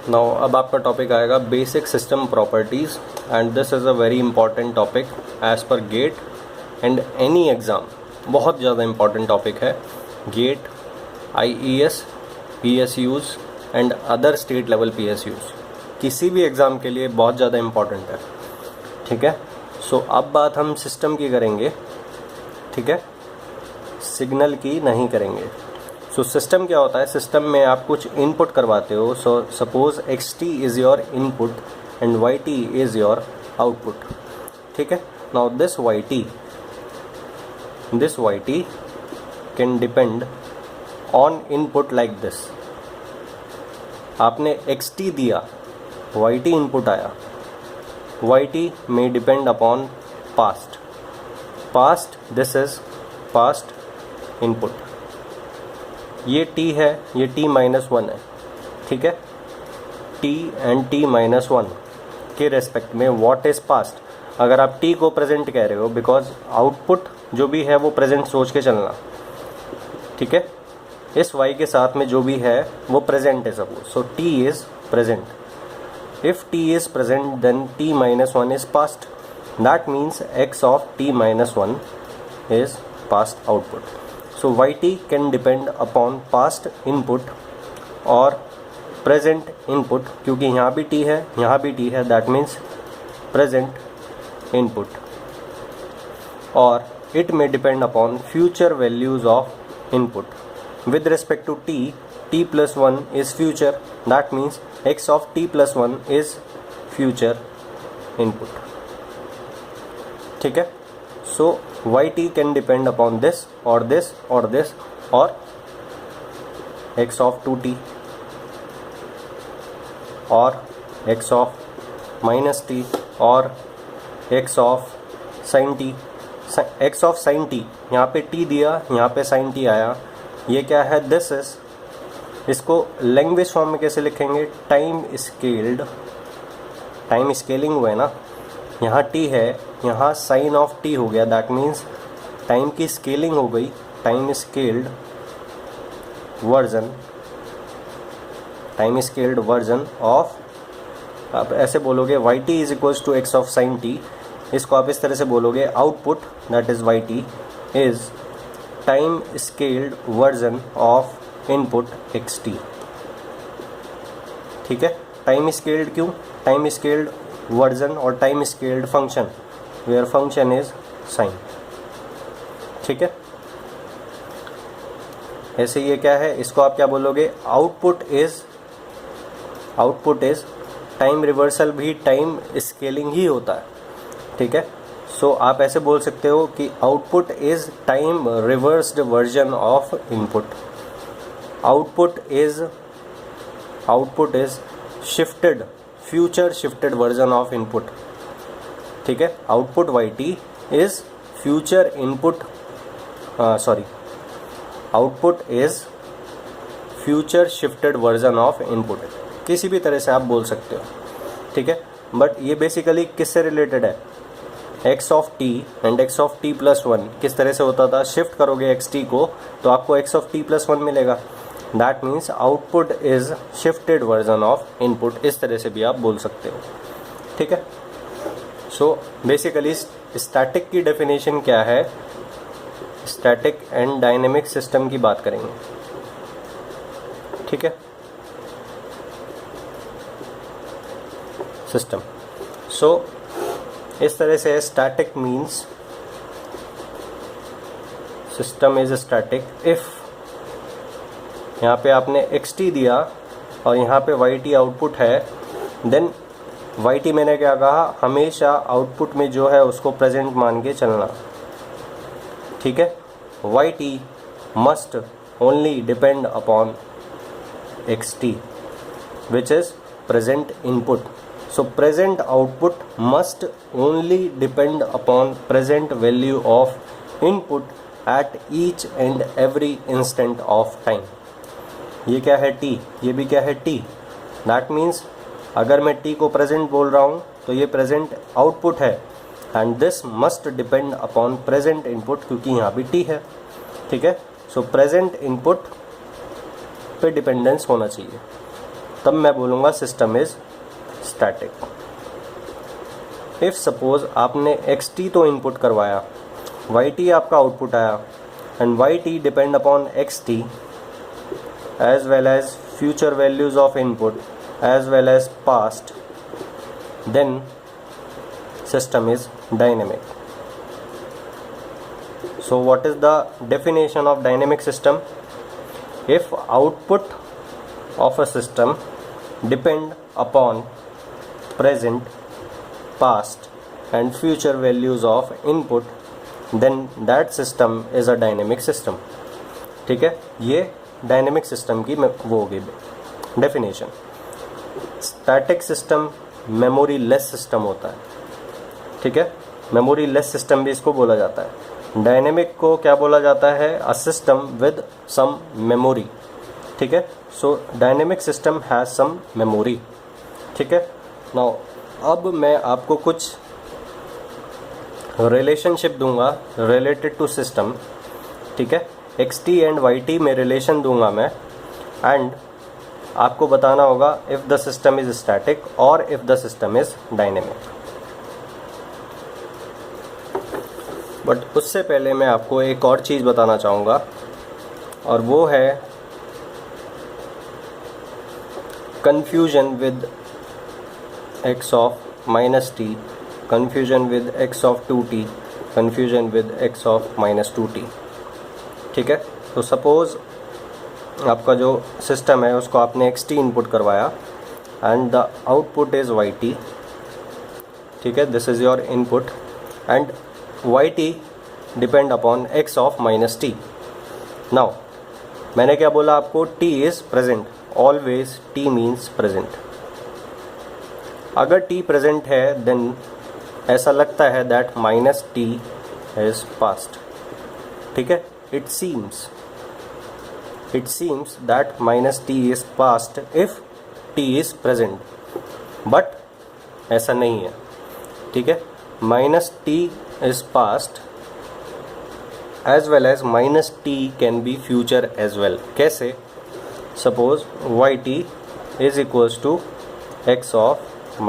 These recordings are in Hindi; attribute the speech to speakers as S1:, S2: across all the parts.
S1: नाउ अब आपका टॉपिक आएगा basic system properties and this is a very important topic as per GATE and any exam. बहुत ज़्यादा इंपॉर्टेंट टॉपिक है। GATE, IES, PSUs and other state level PSUs किसी भी एग्ज़ाम के लिए बहुत ज़्यादा इंपॉर्टेंट है। ठीक है, सो अब बात हम सिस्टम की करेंगे। ठीक है, सिग्नल की नहीं करेंगे। सो सिस्टम क्या होता है? सिस्टम में आप कुछ इनपुट करवाते हो। So suppose xt is your input and yt is your output. ठीक है, now this yt can depend on input like this. आपने xt दिया, yt इनपुट आया। yt may depend upon past, this is past input। ये t है, ये t माइनस वन है। ठीक है, t and t minus one के रेस्पेक्ट में व्हाट इज़ पास्ट। अगर आप t को प्रेजेंट कह रहे हो, बिकॉज आउटपुट जो भी है वो प्रेजेंट सोच के चलना। ठीक है, इस y के साथ में जो भी है वो प्रेजेंट है suppose. So t is present. If t is present then t minus one is past. That means x of t minus one is past output. So yt can depend upon past input और present input, क्योंकि यहाँ भी t है, यहाँ भी t है, that means present input। और it may depend upon future values of input। With respect to t plus 1 is future, that means x of t plus 1 is future input। ठीक है, so yt can depend upon this or this or this or x of 2t और x of minus t और x of sin t। x of sin t, यहाँ पे t दिया, यहाँ पे sin t आया। ये क्या है? दिस इज, इसको लैंग्वेज फॉर्म में कैसे लिखेंगे? टाइम स्केल्ड, टाइम स्केलिंग हुआ है ना। यहाँ t है, यहाँ साइन ऑफ t हो गया, दैट मीन्स टाइम की स्केलिंग हो गई। Time scaled version, time scaled version of, आप ऐसे बोलोगे yt is equals to x of sine t। इसको आप इस तरह से बोलोगे, output that is yt is time scaled version of input xt। ठीक है, टाइम स्केल्ड क्यों? टाइम स्केल्ड वर्जन और time scaled function, where function is sine. ठीक है, ऐसे ये क्या है? इसको आप क्या बोलोगे? आउटपुट इज टाइम रिवर्सल भी टाइम स्केलिंग ही होता है। ठीक है, सो आप ऐसे बोल सकते हो कि output is time reversed version of input. Output is shifted, future shifted version of input. ठीक है, output yt is future input, output is future shifted version of input. किसी भी तरह से आप बोल सकते हो। ठीक है, बट ये बेसिकली किससे रिलेटेड है? x of t and x of t plus one किस तरह से होता था? शिफ्ट करोगे xt को तो आपको x of t plus one मिलेगा। That means output is shifted version of input. इस तरह से भी आप बोल सकते हो। ठीक है, सो बेसिकली स्टैटिक की डेफिनेशन क्या है? स्टैटिक एंड डायनेमिक सिस्टम की बात करेंगे। ठीक है, सिस्टम, सो इस तरह से static means system is static if यहाँ पे आपने xt दिया और यहाँ पे yt आउटपुट है, देन yt मैंने क्या कहा? हमेशा आउटपुट में जो है उसको प्रेजेंट मान के चलना। ठीक है, yt must only depend upon xt which is present input. So present output must only depend upon present value of input at each and every instant of time. ये क्या है? t। ये भी क्या है? t। दैट मीन्स अगर मैं t को प्रेजेंट बोल रहा हूँ तो ये प्रेजेंट आउटपुट है and this must depend upon present input, क्योंकि यहाँ भी t है। ठीक है, सो प्रेजेंट इनपुट पे डिपेंडेंस होना चाहिए। तब मैं बोलूँगा system is static. If suppose आपने xt तो इनपुट करवाया, yt आपका आउटपुट आया, and yt depend upon xt as well as future values of input as well as past, then system is dynamic. So what is the definition of dynamic system? If output of a system depend upon present, past and future values of input, then that system is a dynamic system. ठीक है, ये डायनेमिक सिस्टम की वो होगी definition. Static system memory less system होता है, ठीक है, मेमोरी लेस सिस्टम भी इसको बोला जाता है। डायनेमिक को क्या बोला जाता है? A system with some memory, ठीक है। So dynamic system has some memory, ठीक है। नाउ अब मैं आपको कुछ रिलेशनशिप दूंगा रिलेटेड टू सिस्टम, ठीक है। xt एंड yt में रिलेशन दूंगा मैं, एंड आपको बताना होगा if the system is static और if the system is dynamic. But उससे पहले मैं आपको एक और चीज़ बताना चाहूँगा, और वो है confusion with x of minus T, confusion with x of 2t, confusion with x of minus 2t, ठीक है। तो सपोज़ आपका जो सिस्टम है उसको आपने xt इनपुट करवाया and the output is yt, ठीक है, this is your input and yt depend upon x of minus T. Now मैंने क्या बोला आपको? t is present, always t means present. अगर t प्रेजेंट है देन ऐसा लगता है that minus t is past, ठीक है। It seems that minus t is past if t is present, but ऐसा नहीं है, ठीक है। minus t is past as well as minus t can be future as well. कैसे? Suppose yt is equals to x of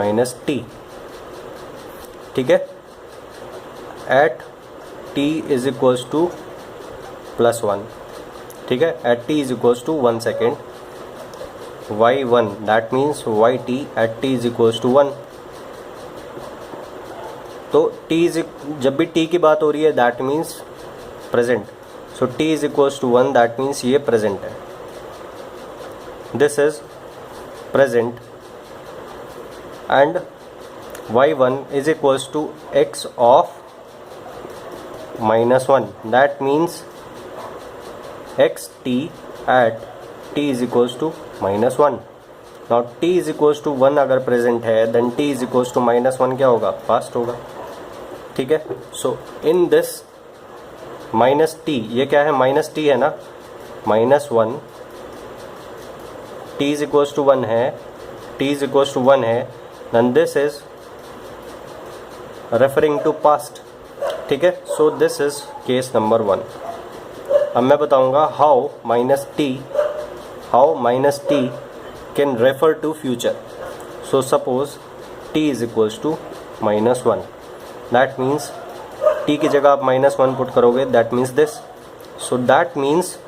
S1: minus t, ठीक है, at t is equals to +1, ठीक है, at t is equals to 1 second, y1 that means yt at t is equals to 1। तो t इज, जब भी t की बात हो रही है that means present, so t is equals to 1 that means ये प्रेजेंट है, this is present, and y1 is equals to x of minus 1 that means xt at t is equals to minus 1. Now t is equals to 1 अगर प्रेजेंट है then t is equals to minus 1 क्या होगा? पास्ट होगा, ठीक है। सो इन दिस माइनस t, ये क्या है? माइनस t है ना, minus 1, t is equals to 1 है, t is equals to 1 है, then this is referring to past, ठीक है। So this is case number 1। अब मैं बताऊंगा how minus T can refer to future. So suppose t is equals to -1, that means t की जगह आप -1 पुट करोगे, that means this, so that means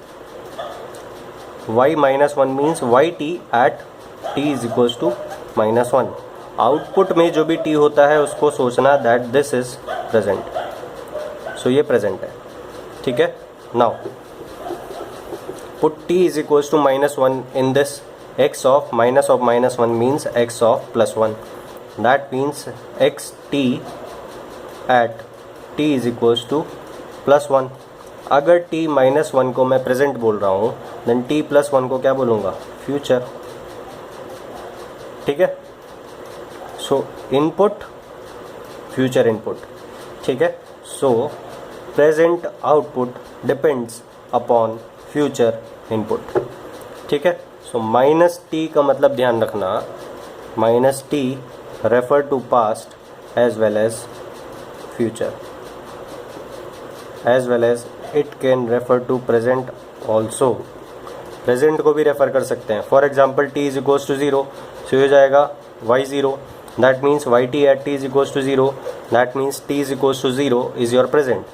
S1: y -1 means yt at t is equals to -1। Output में जो भी t होता है उसको सोचना that this is present, so ये प्रेजेंट है, ठीक है। Now put t is equals to -1 in this, x of -1 means x of +1, that means xt at t is equals to +1। अगर t -1 को मैं प्रेजेंट बोल रहा हूँ then t +1 को क्या बोलूँगा? फ्यूचर, ठीक है। सो इनपुट फ्यूचर इनपुट, ठीक है। So present output depends upon future input, ठीक है। सो माइनस टी का मतलब ध्यान रखना, minus T refer to past as well as future, as well as it can refer to present also, present को भी रेफर कर सकते हैं. For example T is equals to 0, so हो जाएगा y0, that means yt at t is equals to 0, that means t is equals to 0 is your present.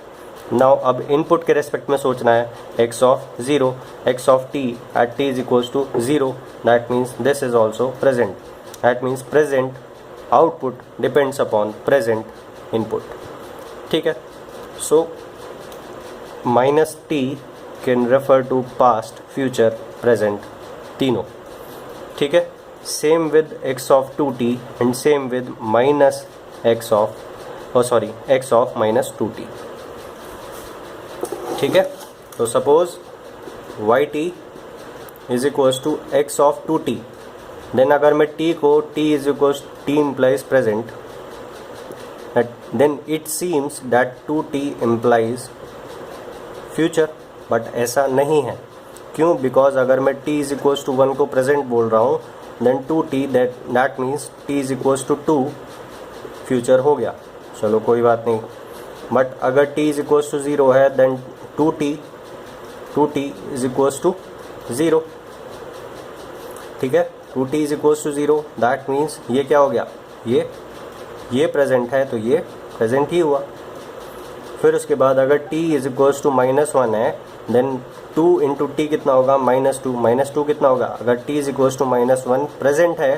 S1: Now अब इनपुट के रेस्पेक्ट में सोचना है, x of 0, x of t at t is equals to 0, that means this is also present. That means present output depends upon present input. ठीक है, so minus t can refer to past, future, present, तीनों. ठीक है, same with x of 2t and same with minus x of minus 2t. ठीक है, तो suppose yt is equals to x of 2t, then अगर मैं t को t is equals t implies present, then it seems that 2t implies future. But ऐसा नहीं है. क्यों? बिकॉज अगर मैं t इज इक्वल्स टू 1 को प्रेजेंट बोल रहा हूँ, then 2t that means t is equals to 2 future हो गया. चलो कोई बात नहीं. बट अगर t इज इक्वल्स टू 0 है, then 2t is equals to 0. ठीक है, 2t is equals to 0, that means ये क्या हो गया, ये प्रेजेंट है तो ये प्रेजेंट ही हुआ. फिर उसके बाद अगर t इज इक्वल्स टू -1 है, देन 2 इंटू टी कितना होगा, -2 कितना होगा, अगर t is equals to -1 present है,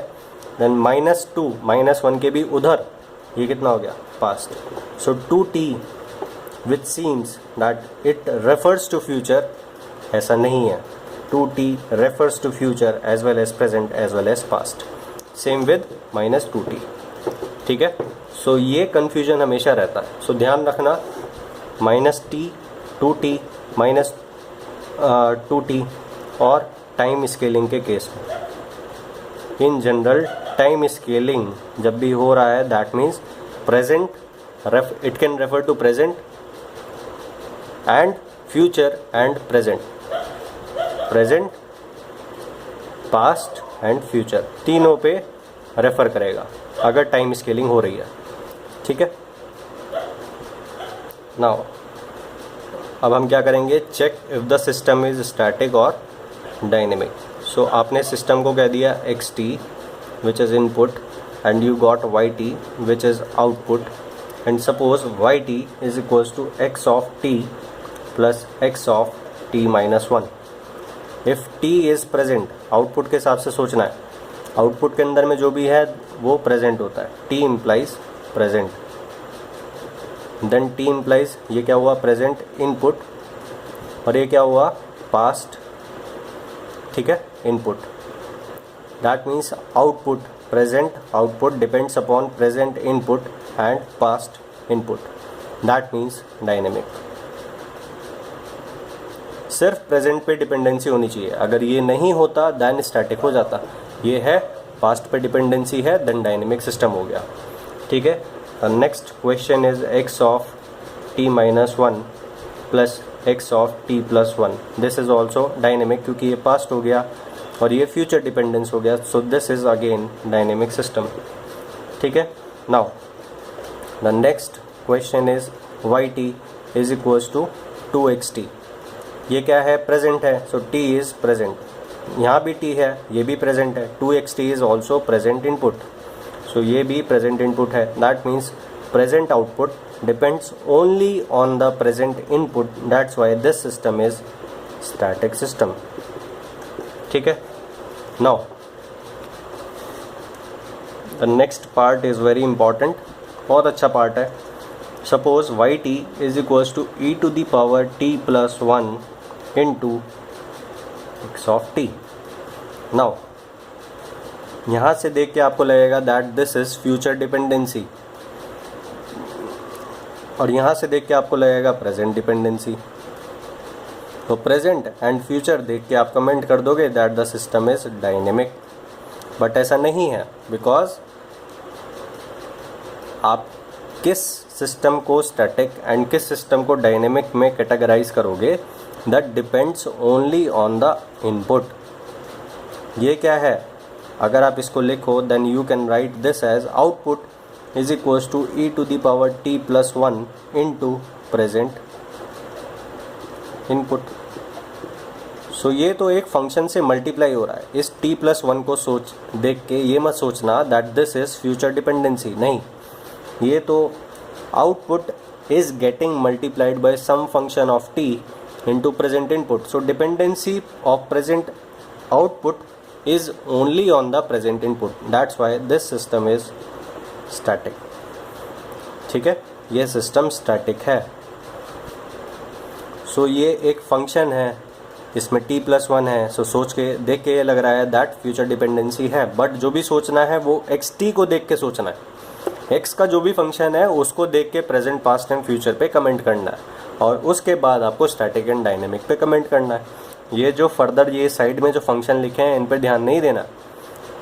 S1: देन -1 के भी उधर ये कितना हो गया, past. So 2t which seems that it refers to future, ऐसा नहीं है. 2t refers to future as well as present as well as past. Same with -2t. ठीक है, सो ये कन्फ्यूजन हमेशा रहता है. सो ध्यान रखना, -t, 2t, -2t और टाइम स्केलिंग के केस में. इन जनरल टाइम स्केलिंग जब भी हो रहा है, that means present, it can refer to present and future and present, past and future, तीनों पे रेफर करेगा अगर टाइम स्केलिंग हो रही है. ठीक है, नाउ अब हम क्या करेंगे, check if the system is static और डायनेमिक. सो आपने सिस्टम को कह दिया xt which is input and you got yt which is output, and suppose yt is equals to x of t plus x of t minus 1. If t is present, output के हिसाब से सोचना है, आउटपुट के अंदर में जो भी है वो प्रेजेंट होता है. t implies present, then t implies ये क्या हुआ, प्रेजेंट इनपुट, और ये क्या हुआ, पास्ट. ठीक है, input. That means output, present output depends upon present input and past input. That means dynamic. सिर्फ प्रेजेंट पे डिपेंडेंसी होनी चाहिए. अगर ये नहीं होता देन स्टैटिक हो जाता. ये है, पास्ट पे डिपेंडेंसी है, देन डायनेमिक सिस्टम हो गया. ठीक है, next question is x of t minus 1 plus x of t plus 1. This is also dynamic क्योंकि ये पास्ट हो गया और ये फ्यूचर डिपेंडेंस हो गया. So this is again dynamic system. ठीक है, now the next question is yt is equals to 2xt. ये क्या है, प्रेजेंट है. सो t इज प्रेजेंट, यहाँ भी t है, ये भी प्रेजेंट है. 2xt is also present input, so ये भी प्रेजेंट इनपुट है. That means present output depends only on the present input. That's why this system is static system. ठीक है, now the next part is very important, बहुत अच्छा पार्ट है. Suppose yt is equals to e to the power t plus 1 into x of t. Now यहाँ से देख के आपको लगेगा that this is future dependency, और यहाँ से देख के आपको लगेगा प्रेजेंट डिपेंडेंसी. तो प्रेजेंट एंड फ्यूचर देख के आप कमेंट कर दोगे that the system is dynamic. But ऐसा नहीं है, बिकॉज आप किस सिस्टम को स्टैटिक एंड किस सिस्टम को डायनेमिक में कैटेगराइज करोगे, that depends only on the input. ये क्या है, अगर आप इसको लिखो then you can write this as output is equals to e to the power t plus 1 into present input. So ये तो एक फंक्शन से मल्टीप्लाई हो रहा है। इस t+1 को देख के ये मत सोचना that this is future dependency, नहीं, ये तो output is getting multiplied by some function of t into present input. So dependency of present output is only on the present input. That's why this system is static. ठीक है, ये सिस्टम स्टैटिक है। सो ये एक फंक्शन है, इसमें t+1 है। सो सोच के देख के ये लग रहा है दैट फ्यूचर डिपेंडेंसी है, बट जो भी सोचना है वो xt को देख के सोचना है। x का जो भी फंक्शन है उसको देख के प्रेजेंट, पास्ट एंड फ्यूचर पे कमेंट करना है, और उसके बाद आपको स्टैटिक एंड डायनेमिक पे कमेंट करना है। ये जो फर्दर ये साइड में जो फंक्शन लिखे हैं इन पर ध्यान नहीं देना,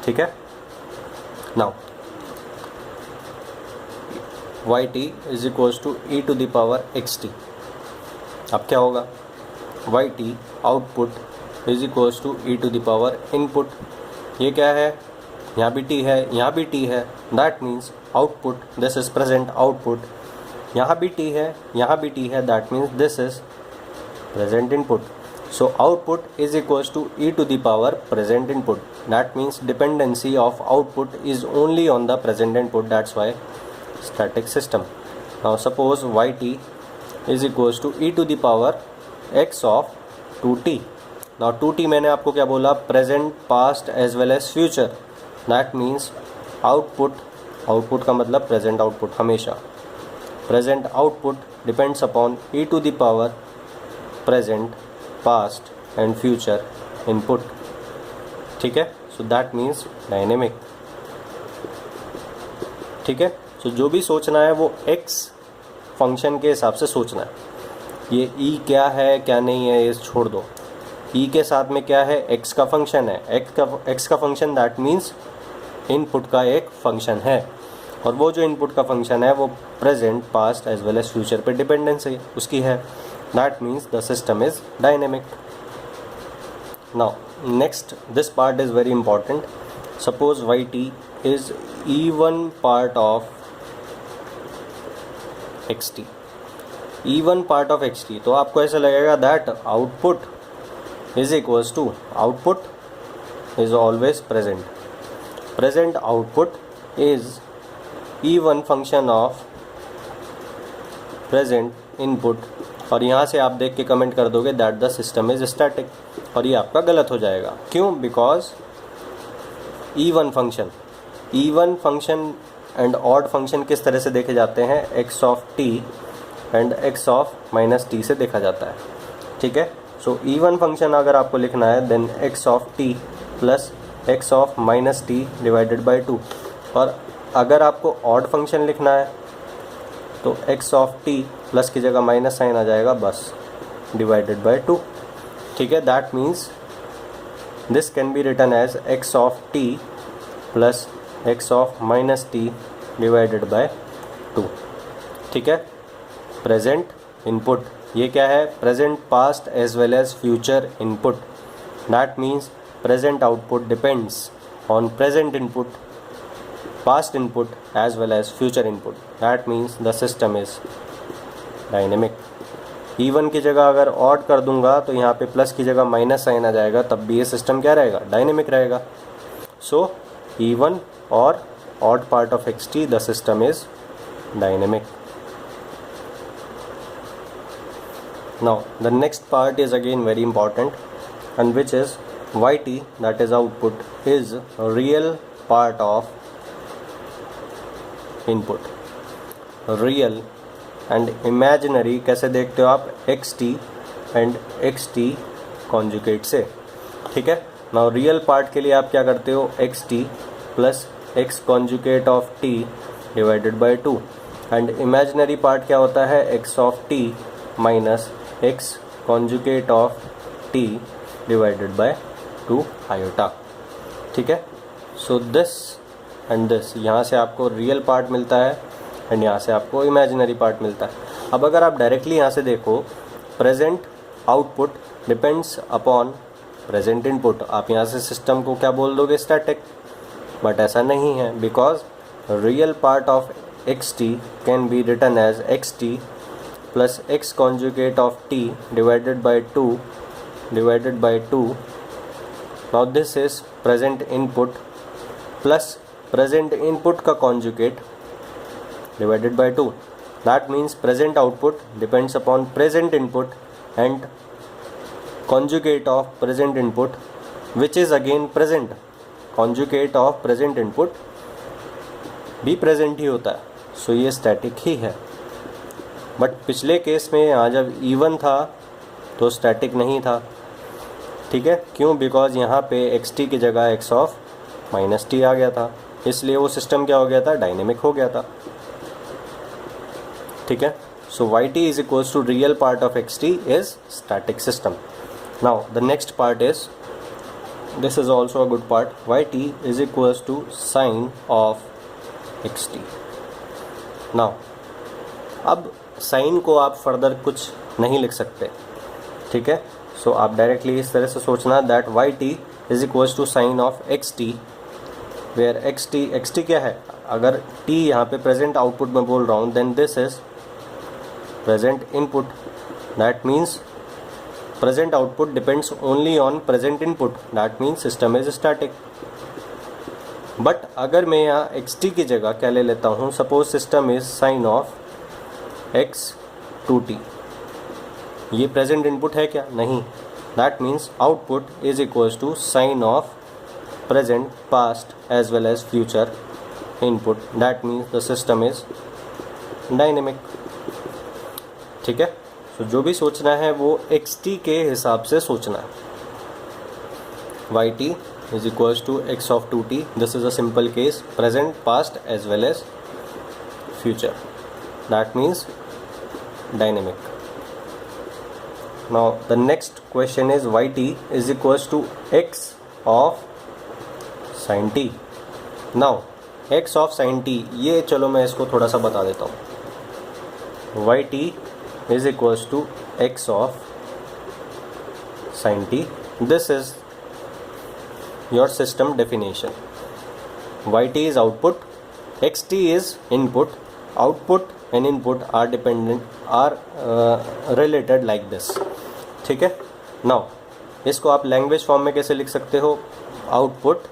S1: ठीक है। Now yt is equals to e⁻xt। अब क्या होगा, yt output is equals to e⁻ input. ये क्या है, यहाँ भी t है, यहाँ भी t है, that means output, this is present output. यहाँ भी t है, यहाँ भी t है, that means this is present input. So output is equals to e⁻ present input. That means dependency of output is only on the present input, that's why static system. Now suppose yt is equals to e⁻x of 2t। Now 2t मैंने आपको क्या बोला, present, past as well as future. That means output का मतलब प्रेजेंट आउटपुट, हमेशा present output depends upon e⁻ present, past and future input, ठीक है। सो दैट मीन्स डायनेमिक, ठीक है। सो जो भी सोचना है वो x फंक्शन के हिसाब से सोचना है। ये e क्या है क्या नहीं है ये छोड़ दो, e के साथ में क्या है, x का फंक्शन है, x का फंक्शन दैट मीन्स इनपुट का एक फंक्शन है, और वो जो इनपुट का फंक्शन है वो present, past as well as future पे डिपेंडेंसी उसकी है। That means the system is dynamic. Now next this part is very important. Suppose yt is even part of xt, even part of xt, तो आपको ऐसा लगेगा that output is equals to, output is always present, present output is even function of present input. और यहाँ से आप देख के कमेंट कर दोगे that the system is static, और ये आपका गलत हो जाएगा। क्यों, because even function and odd function किस तरह से देखे जाते हैं, x of t and x of -t से देखा जाता है, ठीक है। सो even फंक्शन अगर आपको लिखना है then x of t plus x of -t divided by 2, और अगर आपको ऑड फंक्शन लिखना है तो x ऑफ t प्लस की जगह माइनस साइन आ जाएगा, बस डिवाइडेड बाई 2, ठीक है। That means this can be written as x of t plus x of -t divided by 2, ठीक है। प्रेजेंट इनपुट, ये क्या है, present, past as well as future input. That means present output depends on present input, past input as well as future input. That means the system is dynamic. Even की जगह अगर ऑड कर दूंगा तो यहाँ पे प्लस की जगह माइनस साइन आ जाएगा, तब भी ये सिस्टम क्या रहेगा, डायनेमिक रहेगा। सो even or odd part of xt, the system is dynamic. Now the next part is again very important, and which is yt, that is output, is a real part of input। real and imaginary कैसे देखते हो आप, xt and xt conjugate से, ठीक है। नाउ रियल पार्ट के लिए आप क्या करते हो, xt plus x conjugate of t divided by 2, and imaginary part क्या होता है, x of t minus x conjugate of t divided by 2 iota, ठीक है। सो दिस एंड दिस, यहाँ से आपको रियल पार्ट मिलता है एंड यहाँ से आपको इमेजिनरी पार्ट मिलता है। अब अगर आप डायरेक्टली यहाँ से देखो, present output depends upon present input, आप यहाँ से सिस्टम को क्या बोल दोगे, स्टैटिक, बट ऐसा नहीं है, because real part of xt can be written as xt plus x conjugate of t divided by 2 divided by 2. Now this is present input plus present input का conjugate divided by 2. That means present output depends upon present input and conjugate of present input which is again present. Conjugate of present input भी present ही होता है, सो ये स्टैटिक ही है. बट पिछले केस में यहाँ जब इवन था तो स्टैटिक नहीं था. ठीक है, क्यों? बिकॉज यहाँ पे एक्स टी की जगह एक्स ऑफ माइनस टी आ गया था, इसलिए वो सिस्टम क्या हो गया था? डायनेमिक हो गया था. ठीक है, so y t is equals to real part of x t is static system. Now the next part is, this is also a good part, y t is equals to sine of x t. Now अब साइन को आप फर्दर कुछ नहीं लिख सकते. ठीक है, सो आप डायरेक्टली इस तरह से सोचना that y t is equals to sine of x t, where x t क्या है? अगर टी यहाँ पे प्रेजेंट आउटपुट में बोल रहा हूँ, then this is present input. That means present output depends only on present input. That means system is static. But अगर मैं यहाँ एक्स टी की जगह क्या ले लेता हूँ, suppose system is sine of x two t, ये प्रेजेंट इनपुट है क्या? नहीं. That means output is equals to sine of present, past as well as future input. That means the system is dynamic. ठीक है, तो जो भी सोचना है वो एक्स टी के हिसाब से सोचना है. Y t is equals to x of two t. This is a simple case, present, past as well as future. That means dynamic. Now the next question is yt is equals to x of sin t. Now x of sin t, ये चलो मैं इसको थोड़ा सा बता देता हूँ. yt is equals to x of sin t. This is your system definition. yt is output, xt is input. Output and input are dependent, are related like this. ठीक है. Now इसको आप लैंग्वेज फॉर्म में कैसे लिख सकते हो? Output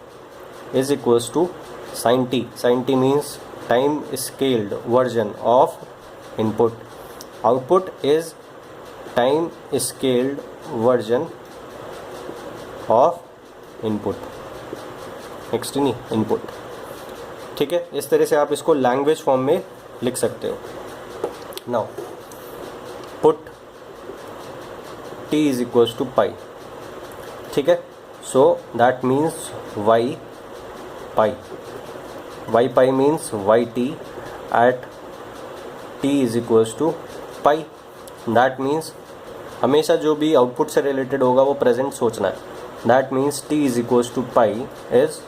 S1: is equals to sine t. Sine t means time scaled version of input. Output is time scaled version of input. Next नहीं, इनपुट. ठीक है, इस तरह से आप इसको लैंग्वेज फॉर्म में लिख सकते हो. Now put t is equals to pi. ठीक है, so that means y pi means y t at t is equals to pi. That means हमेशा जो भी आउटपुट से रिलेटेड होगा वो प्रेजेंट सोचना है. That means t is equals to pi is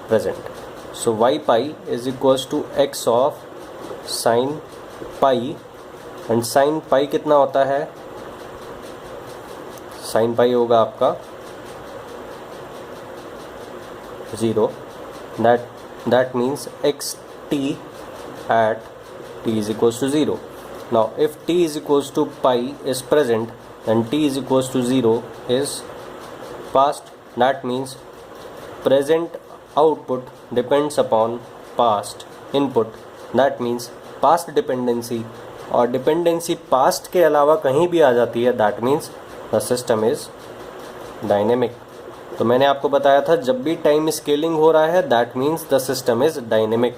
S1: present. So y pi is equals to x of sine pi. And sine pi कितना होता है? साइन पाई होगा आपका 0. That means x t at t is equals to 0. Now if t is equals to pi is present, then t is equals to 0 is past. That means present output depends upon past input. That means past dependency, और dependency past के अलावा कहीं भी आ जाती है. That means the system is dynamic. तो मैंने आपको बताया था जब भी टाइम स्केलिंग हो रहा है that means the system is dynamic.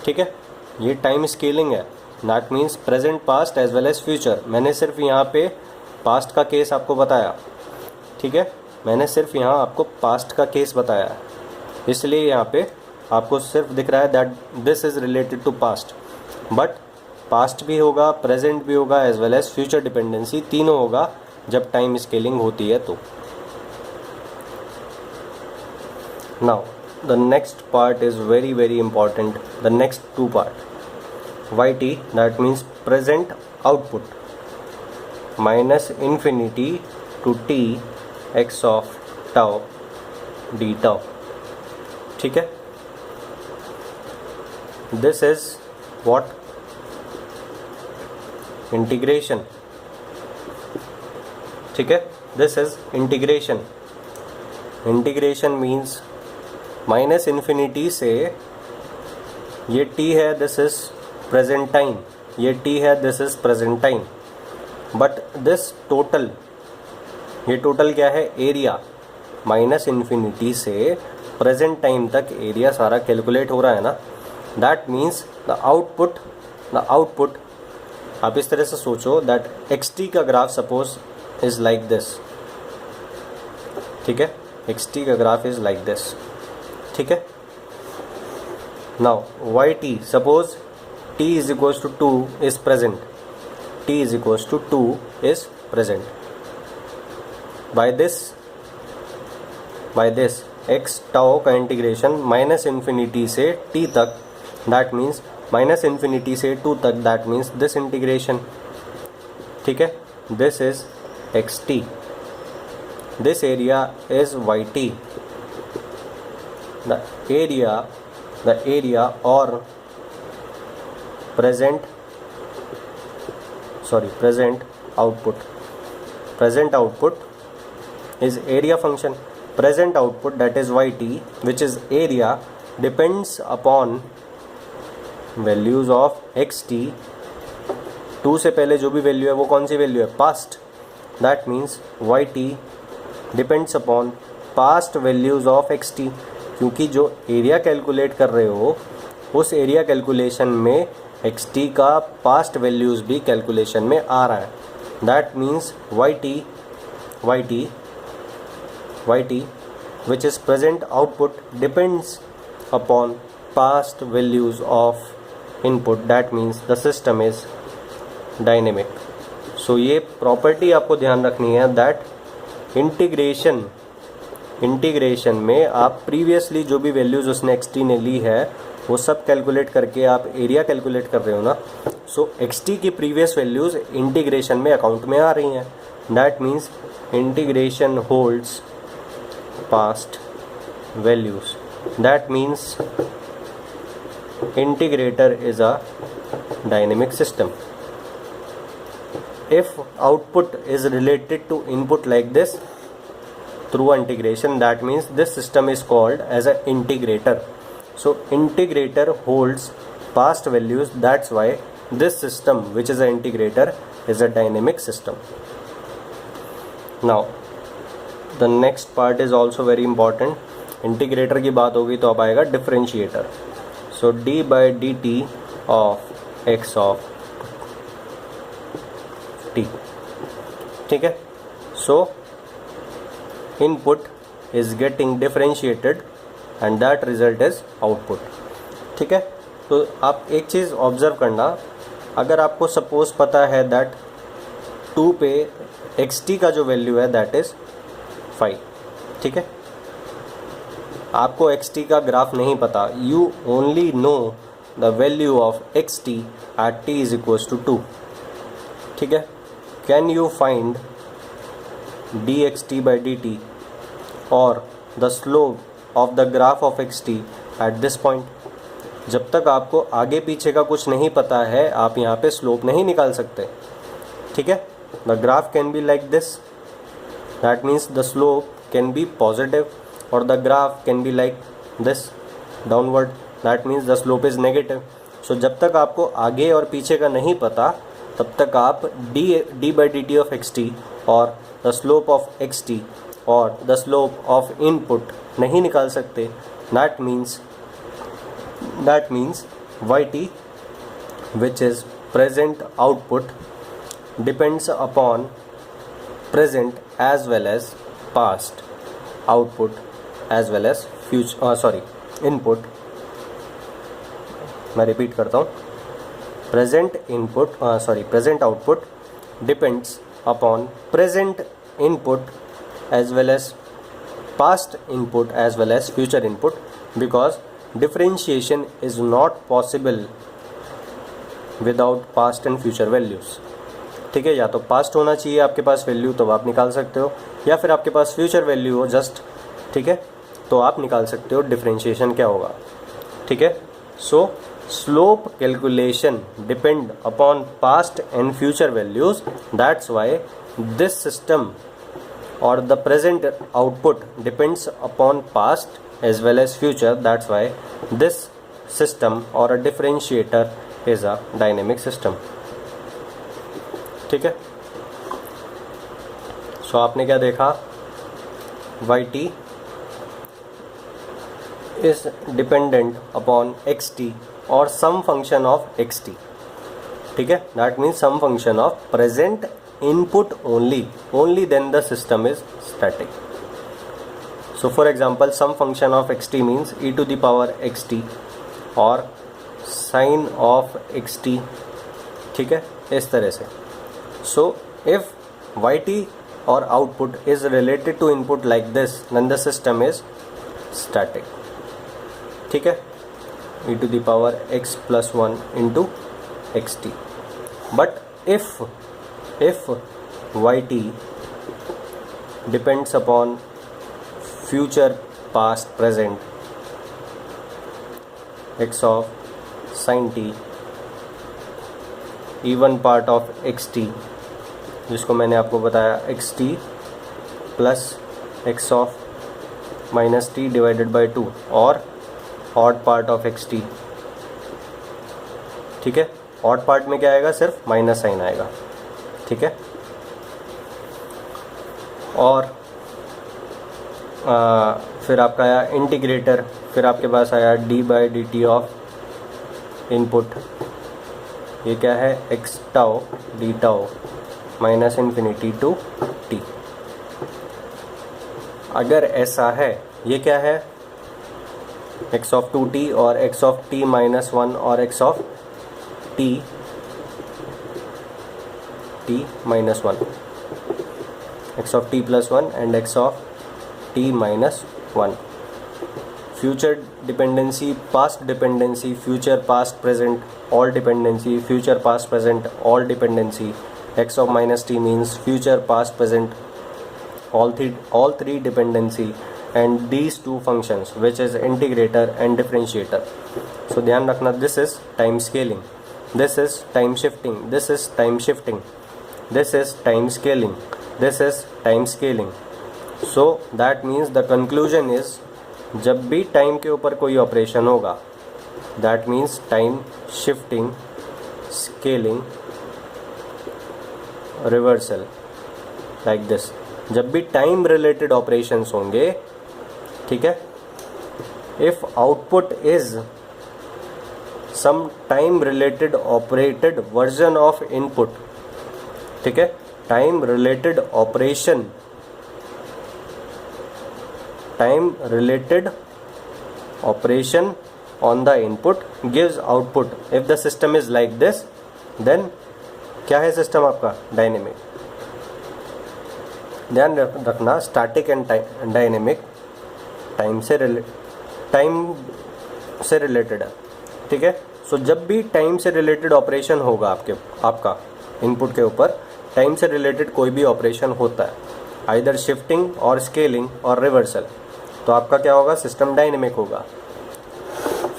S1: ठीक है, ये टाइम स्केलिंग है. That means present, past as well as future. मैंने सिर्फ यहाँ पे पास्ट का केस आपको बताया. ठीक है, मैंने सिर्फ यहाँ आपको पास्ट का केस बताया है, इसलिए यहाँ पे आपको सिर्फ दिख रहा है that this is related to past. But past भी होगा, प्रेजेंट भी होगा, as well as future dependency, तीनों होगा जब टाइम स्केलिंग होती है. तो now the next part is very important. The next two part, yt, that means present output minus infinity to t x of tau d tau. ठीक है, this is what integration. ठीक है, this is integration. Integration means minus infinity से ये t है, दिस इज प्रेजेंट टाइम, ये t है, this is present time, but this total, ये टोटल क्या है, एरिया. माइनस इन्फिनिटी से प्रेजेंट टाइम तक एरिया सारा कैलकुलेट हो रहा है ना. दैट मीन्स द आउटपुट आप इस तरह से सोचो दैट xt का graph suppose is like this. ठीक है, xt का ग्राफ इज लाइक दिस. ठीक है. Now yt suppose t is equals to 2 is present, t is equals to 2 is present. By this x tau का इंटीग्रेशन माइनस इन्फिनिटी से t तक, दैट मीन्स माइनस इन्फिनिटी से 2 तक, दैट मीन्स दिस इंटीग्रेशन. ठीक है, this is xt, this area is yt. the area or present output is area function. Present output, that is yt, which is area, depends upon values of xt. 2 से पहले जो भी वैल्यू है वो कौन सी वैल्यू है, past. That means yt depends upon past values of xt. क्योंकि जो एरिया कैलकुलेट कर रहे हो उस एरिया कैलकुलेशन में xt का पास्ट वैल्यूज़ भी कैलकुलेशन में आ रहा है. That means yt which is present output depends upon past values of input. That means the system is dynamic. So ये प्रॉपर्टी आपको ध्यान रखनी है दैट इंटीग्रेशन में आप प्रीवियसली जो भी वैल्यूज़ उसने xt ने ली है वो सब कैलकुलेट करके आप एरिया कैलकुलेट कर रहे हो ना. सो xt की प्रीवियस वैल्यूज़ इंटीग्रेशन में अकाउंट में आ रही हैं. That means integration holds past values. That means integrator is a dynamic system. If output is related to input like this through integration, that means this system is called as an integrator. So integrator holds past values, that's why this system, which is an integrator, is a dynamic system. Now the next part is also very important. integrator की बात होगी तो अब आएगा differentiator. So d by dt of x of t. ठीक है. So input is getting differentiated and that result is output. ठीक है. तो आप एक चीज़ ऑब्ज़र्व करना, अगर आपको सपोज पता है दैट 2 पे xt का जो वैल्यू है दैट इज़ 5. ठीक है, आपको xt का ग्राफ नहीं पता, you only know the value of xt at t is equals to 2. ठीक है, can you find dxt by dt or the slope of the graph of xt at this point. जब तक आपको आगे पीछे का कुछ नहीं पता है आप यहाँ पे स्लोप नहीं निकाल सकते. ठीक है, the graph can be like this, that means the slope can be positive, or the graph can be like this downward, that means the slope is negative. So जब तक आपको आगे और पीछे का नहीं पता तब तक आप d by dt of xt और द स्लोप ऑफ xt और द स्लोप ऑफ इनपुट नहीं निकाल सकते. That means yt which is present output depends upon present as well as past output as well as input. मैं रिपीट करता हूँ, प्रेजेंट आउटपुट डिपेंड्स upon present input as well as past input as well as future input, because differentiation is not possible without past and future values. ठीक है, या तो पास्ट होना चाहिए आपके पास वैल्यू तो आप निकाल सकते हो, या फिर आपके पास फ्यूचर वैल्यू हो जस्ट. ठीक है, तो आप निकाल सकते हो डिफरेंशिएशन क्या होगा. ठीक है. सो slope calculation depend upon past and future values. That's why this system or the present output depends upon past as well as future. That's why this system or a differentiator is a dynamic system. ठीक है, सो आपने क्या देखा, yt is dependent upon xt or some function of xt. ठीक है, that means some function of present input only then the system is static. So for example, some function of xt means e to the power xt or sine of xt. ठीक है, इस तरह से. So if yt or output is related to input like this, then the system is static. ठीक है, e to the power x plus 1 into xt. But if yt depends upon future, past, present, x of sin t, even part of xt, जिसको मैंने आपको बताया xt plus x of minus T divided by 2 और ऑड पार्ट ऑफ xt. ठीक है, ऑड पार्ट में क्या आएगा, सिर्फ माइनस साइन आएगा. ठीक है, और फिर आपका आया इंटीग्रेटर, फिर आपके पास आया d by d t of input. ये क्या है, x tau d tau minus infinity to t. अगर ऐसा है, ये क्या है, एक्स ऑफ 2t और एक्स ऑफ t माइनस 1 और x of t minus 1, x of t plus 1 and x of t minus 1. Future dependency, past dependency, future past present all dependency, future past present all dependency. x of minus t means future past present all three dependency and these two functions which is integrator and differentiator. So ध्यान रखना, this is time scaling, this is time shifting, this is time shifting, this is time scaling, this is time scaling. So that means the conclusion is, जब भी टाइम के ऊपर कोई ऑपरेशन होगा, that means time shifting, scaling, reversal like this. जब भी टाइम रिलेटेड ऑपरेशंस होंगे, ठीक है, if output is some time related operated version of input. ठीक है, time related operation, time related operation on the input gives output. If the system is like this, then क्या है सिस्टम आपका, डायनेमिक. ध्यान रखना, स्टैटिक एंड डायनेमिक टाइम से रिलेटेड है. ठीक है, सो जब भी टाइम से रिलेटेड ऑपरेशन होगा आपका इनपुट के ऊपर, टाइम से रिलेटेड कोई भी ऑपरेशन होता है, आइदर शिफ्टिंग और स्केलिंग और रिवर्सल, तो आपका क्या होगा, सिस्टम डायनेमिक होगा.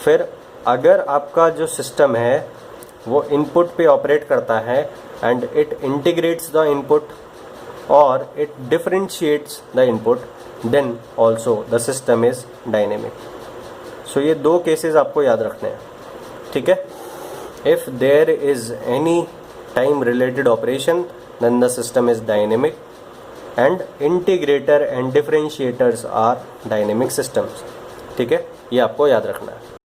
S1: फिर अगर आपका जो सिस्टम है वो इनपुट पे ऑपरेट करता है and it integrates the input और it differentiates the input, then also the system is dynamic. So ये दो केसेस आपको याद रखने हैं. ठीक है, if there is any time related operation, then the system is dynamic and integrator and differentiators are dynamic systems. ठीक है, ये आपको याद रखना है.